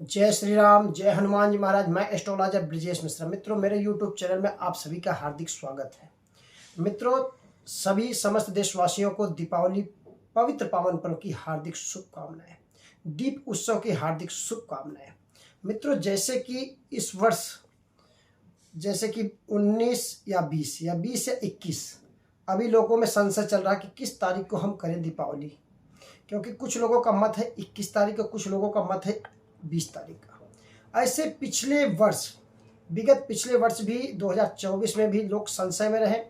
जय श्री राम, जय हनुमान जी महाराज। मैं एस्ट्रोलॉजर ब्रजेश मिश्रा। मित्रों, मेरे यूट्यूब चैनल में आप सभी का हार्दिक स्वागत है। मित्रों, सभी समस्त देशवासियों को दीपावली पवित्र पावन पर्व की हार्दिक शुभकामनाएं, दीप उत्सव की हार्दिक शुभकामनाएं। मित्रों, जैसे कि इस वर्ष जैसे कि 19 या 20 या 20 या 21 अभी लोगों में संशय चल रहा है कि किस तारीख को हम करें दीपावली, क्योंकि कुछ लोगों का मत है 21 तारीख को, कुछ लोगों का मत है 20 तारीख का। ऐसे पिछले वर्ष भी 2024 में भी लोग संशय में रहे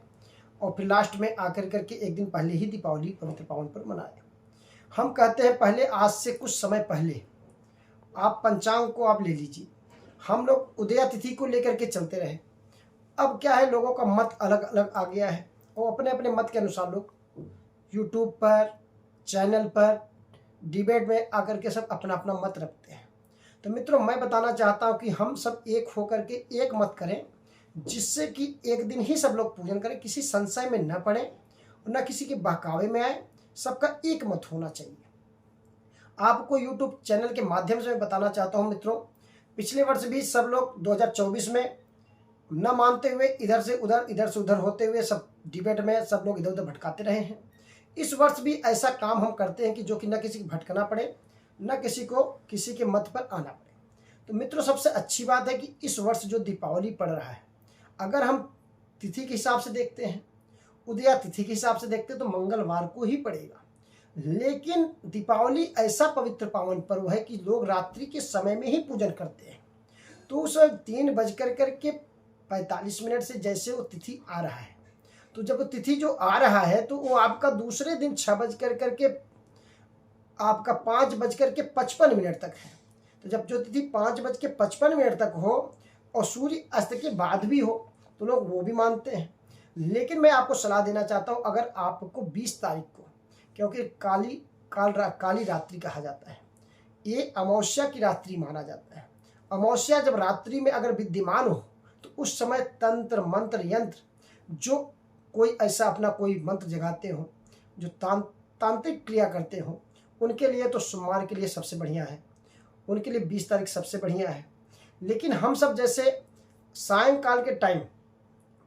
और फिर लास्ट में आकर करके एक दिन पहले ही दीपावली पवित्र पावन पर मनाए। हम कहते हैं पहले, आज से कुछ समय पहले आप पंचांग को आप ले लीजिए, हम लोग उदया तिथि को लेकर के चलते रहे। अब क्या है, लोगों का मत अलग अलग आ गया है और अपने अपने मत के अनुसार लोग यूट्यूब पर, चैनल पर, डिबेट में आकर के सब अपना अपना मत रखते हैं। तो मित्रों, मैं बताना चाहता हूं कि हम सब एक होकर के एक मत करें, जिससे कि एक दिन ही सब लोग पूजन करें, किसी संशय में न पड़े और न किसी के बहकावे में आए। सबका एक मत होना चाहिए। आपको यूट्यूब चैनल के माध्यम से मैं बताना चाहता हूं मित्रों, पिछले वर्ष भी सब लोग 2024 में न मानते हुए इधर से उधर होते हुए सब डिबेट में सब लोग इधर उधर भटकाते रहे हैं। इस वर्ष भी ऐसा काम हम करते हैं कि जो कि न किसी को भटकना पड़े, न किसी को किसी के मत पर आना पड़े। तो मित्रों, सबसे अच्छी बात है कि इस वर्ष जो दीपावली पड़ रहा है, अगर हम तिथि के हिसाब से देखते हैं, उदया तिथि के हिसाब से देखते हैं, तो मंगलवार को ही पड़ेगा। लेकिन दीपावली ऐसा पवित्र पावन पर्व है कि लोग रात्रि के समय में ही पूजन करते हैं। तो उस 3:45 से जैसे वो तिथि आ रहा है, तो जब वो तिथि जो आ रहा है तो वो आपका दूसरे दिन 6 आपका 5:55 तक है। तो जब जो तिथि 5:55 तक हो और सूर्य अस्त के बाद भी हो तो लोग वो भी मानते हैं। लेकिन मैं आपको सलाह देना चाहता हूं, अगर आपको 20 तारीख को, क्योंकि काली रात्रि कहा जाता है, ये अमावस्या की रात्रि माना जाता है। अमावस्या जब रात्रि में अगर विद्यमान हो तो उस समय तंत्र मंत्र यंत्र, जो कोई ऐसा अपना कोई मंत्र जगाते हो, जो तांत्रिक क्रिया करते हो, उनके लिए तो सोमवार के लिए सबसे बढ़िया है, उनके लिए 20 तारीख सबसे बढ़िया है। लेकिन हम सब जैसे सायंकाल के टाइम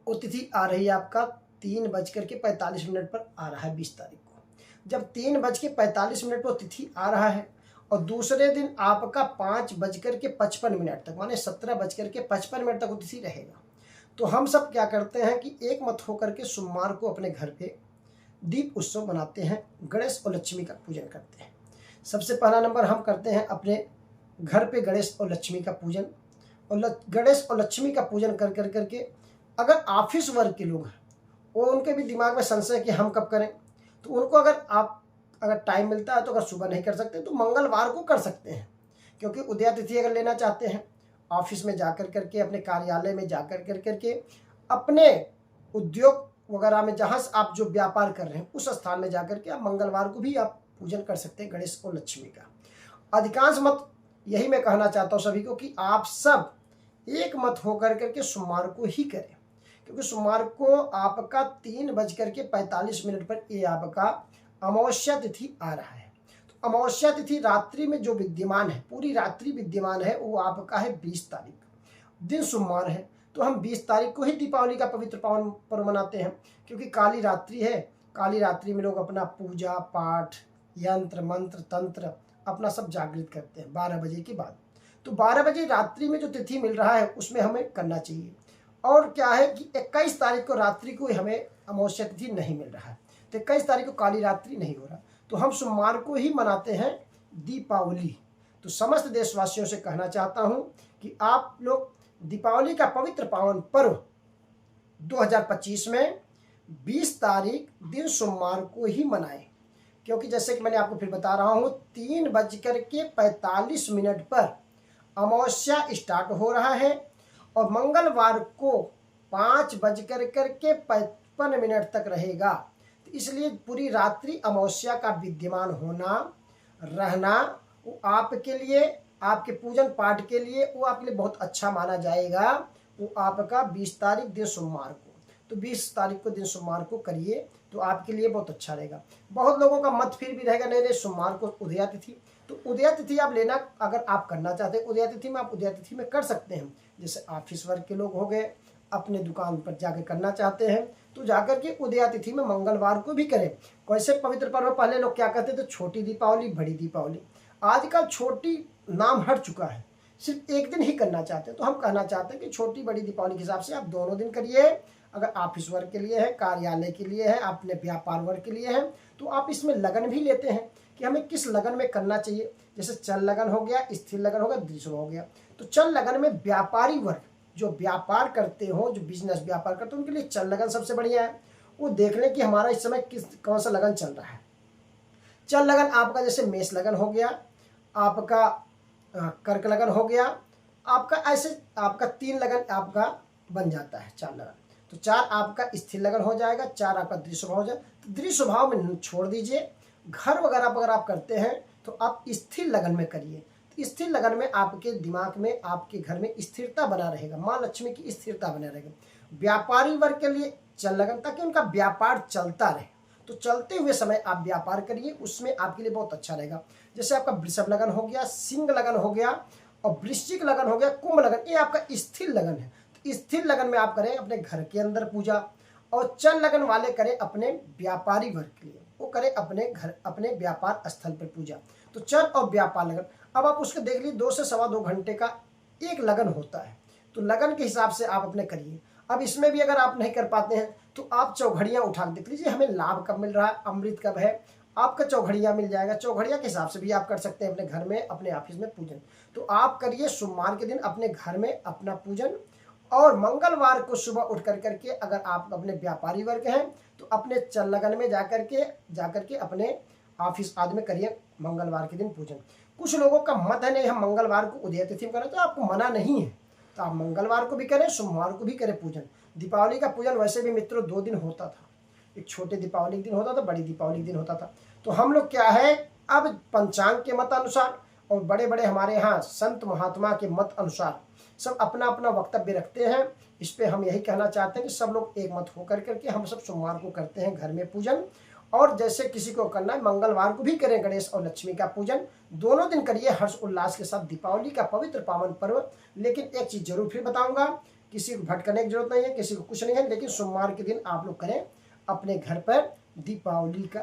वो तिथि आ रही है, आपका 3:45 पर आ रहा है 20 तारीख को। जब 3:45 पर तिथि आ रहा है और दूसरे दिन आपका 5:55 तक, माने 17:55 तक वो तिथि रहेगा, तो हम सब क्या करते हैं कि एक मत होकर के सोमवार को अपने घर पे दीप उत्सव मनाते हैं, गणेश और लक्ष्मी का पूजन करते हैं। सबसे पहला नंबर हम करते हैं अपने घर पे गणेश और लक्ष्मी का पूजन, और गणेश और लक्ष्मी का पूजन कर करके अगर ऑफिस वर्क के लोग हैं, वो उनके भी दिमाग में संशय कि हम कब करें, तो उनको अगर टाइम मिलता है तो अगर सुबह नहीं कर सकते तो मंगलवार को कर सकते हैं। क्योंकि उदया तिथि अगर लेना चाहते हैं, ऑफिस में जाकर करके, अपने कार्यालय में जाकर करके, अपने उद्योग वगैरह में जहाँ से आप जो व्यापार कर रहे हैं उस स्थान में जाकर के आप मंगलवार को भी आप पूजन कर सकते हैं गणेश और लक्ष्मी का। अधिकांश मत यही मैं कहना चाहता हूँ सभी को कि आप सब एक मत होकर करके सोमवार को ही करें, क्योंकि सोमवार को आपका 3:45 पर ये आपका अमावस्या तिथि आ रहा है। तो अमावस्या तिथि रात्रि में जो विद्यमान है, पूरी रात्रि विद्यमान है, वो आपका है 20 तारीख, दिन सोमवार है। तो हम 20 तारीख को ही दीपावली का पवित्र पावन पर्व मनाते हैं, क्योंकि काली रात्रि है। काली रात्रि में लोग अपना पूजा पाठ, यंत्र मंत्र तंत्र अपना सब जागृत करते हैं 12 बजे के बाद। तो 12 बजे रात्रि में जो तिथि मिल रहा है उसमें हमें करना चाहिए। और क्या है कि 21 तारीख को रात्रि को हमें अमावस्या तिथि नहीं मिल रहा है, तो 21 तारीख को काली रात्रि नहीं हो रहा, तो हम सोमवार को ही मनाते हैं दीपावली। तो समस्त देशवासियों से कहना चाहता हूं कि आप लोग दीपावली का पवित्र पावन पर्व 2025 में 20 तारीख दिन सोमवार को ही मनाएं, क्योंकि जैसे कि मैंने आपको फिर बता रहा हूँ 3:45 पर अमावस्या स्टार्ट हो रहा है और मंगलवार को 5:55 तक रहेगा। तो इसलिए पूरी रात्रि अमावस्या का विद्यमान होना रहना वो आपके लिए, आपके पूजन पाठ के लिए, वो आपके लिए बहुत अच्छा माना जाएगा। वो आपका 20 तारीख दिन सोमवार को, तो 20 तारीख को दिन सोमवार को करिए तो आपके लिए बहुत अच्छा रहेगा। बहुत लोगों का मत फिर भी रहेगा, नहीं सोमवार को उदया तिथि, तो उदया तिथि आप लेना, अगर आप करना चाहते हैं उदया तिथि में, आप उदया तिथि में कर सकते हैं। जैसे ऑफिस वर्क के लोग हो गए, अपने दुकान पर जाकर करना चाहते हैं तो जाकर के उदया तिथि में मंगलवार को भी करें। कैसे पवित्र पर्व, पहले लोग क्या कहते थे, छोटी दीपावली बड़ी दीपावली। आजकल छोटी नाम हट चुका है, सिर्फ एक दिन ही करना चाहते हैं। तो हम कहना चाहते हैं कि छोटी बड़ी दीपावली के हिसाब से आप दोनों दिन करिए। अगर ऑफिस वर्क के लिए है, कार्यालय के लिए है, अपने व्यापार वर्क के लिए है, तो आप इसमें लगन भी लेते हैं कि हमें किस लगन में करना चाहिए। जैसे चल लगन हो गया, स्थिर लगन हो गया, दृश्य हो गया। तो चल लगन में व्यापारी वर्ग जो व्यापार करते हो, जो बिजनेस व्यापार करते हो, उनके लिए चल लगन सबसे बढ़िया है। वो देख लें कि हमारा इस समय कौन सा लगन चल रहा है। चल लगन आपका जैसे मेष लगन हो गया, आपका कर्क लगन हो गया, आपका ऐसे आपका 3 लगन आपका बन जाता है 4 लगन। तो 4 आपका स्थिर लगन हो जाएगा, 4 आपका दृश्य स्वभाव हो जाए। तो दृश्य स्वभाव में छोड़ दीजिए। घर वगैरह अगर आप करते हैं तो आप स्थिर लगन में करिए। तो स्थिर लगन में आपके दिमाग में, आपके घर में स्थिरता बना रहेगा, माँ लक्ष्मी की स्थिरता बना रहेगा। व्यापारी वर्ग के लिए चल लगन, ताकि उनका व्यापार चलता रहे। तो चलते हुए समय आप व्यापार करिए, उसमें आपके लिए बहुत अच्छा रहेगा। जैसे आपका वृषभ लगन हो गया, सिंह लगन हो गया और वृश्चिक लगन हो गया, कुंभ लगन, ये आपका स्थिर लगन है। तो स्थिर लगन में आप करें अपने घर के अंदर पूजा, और चल लगन वाले करें अपने व्यापारी वर्ग के लिए, वो करें अपने घर, अपने व्यापार स्थल पर पूजा। तो चल और व्यापार लगन, अब आप उसको देख लीजिए 2 से सवा 2 घंटे का एक लगन होता है। तो लगन के हिसाब से आप अपने करिए। अब इसमें भी अगर आप नहीं कर पाते हैं तो आप चौघड़ियाँ उठा के देख लीजिए, हमें लाभ कब मिल रहा है, अमृत कब है, आपका चौघड़ियाँ मिल जाएगा। चौघड़ियाँ के हिसाब से भी आप कर सकते हैं अपने घर में, अपने ऑफिस में पूजन। तो आप करिए सोमवार के दिन अपने घर में अपना पूजन, और मंगलवार को सुबह उठ करके अगर आप अपने व्यापारी वर्ग हैं तो अपने चल लगन में जाकर के अपने ऑफिस आदि में करिए मंगलवार के दिन पूजन। कुछ लोगों का मत है नहीं हम मंगलवार को उदय तिथि में करें, तो आपको मना नहीं है, तो आप मंगलवार को भी करें, सोमवार को भी करें पूजन। दीपावली का पूजन वैसे भी मित्रों 2 दिन होता था, एक छोटे दीपावली के दिन होता था, बड़ी दीपावली के दिन होता था। तो हम लोग क्या है, अब पंचांग के मत अनुसार और बड़े बड़े हमारे यहाँ संत महात्मा के मत अनुसार सब अपना अपना वक्तव्य रखते हैं। इस पे हम यही कहना चाहते हैं कि सब लोग एक मत होकर करके हम सब सोमवार को करते हैं घर में पूजन। और जैसे किसी को करना है मंगलवार को भी करें गणेश और लक्ष्मी का पूजन, दोनों दिन करिए हर्ष उल्लास के साथ दीपावली का पवित्र पावन पर्व। लेकिन एक चीज़ जरूर फिर बताऊंगा, किसी को भटकने की जरूरत नहीं है, किसी को कुछ नहीं है, लेकिन सोमवार के दिन आप लोग करें अपने घर पर दीपावली का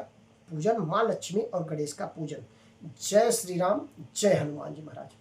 पूजन, माँ लक्ष्मी और गणेश का पूजन। जय श्री राम, जय हनुमान जी महाराज।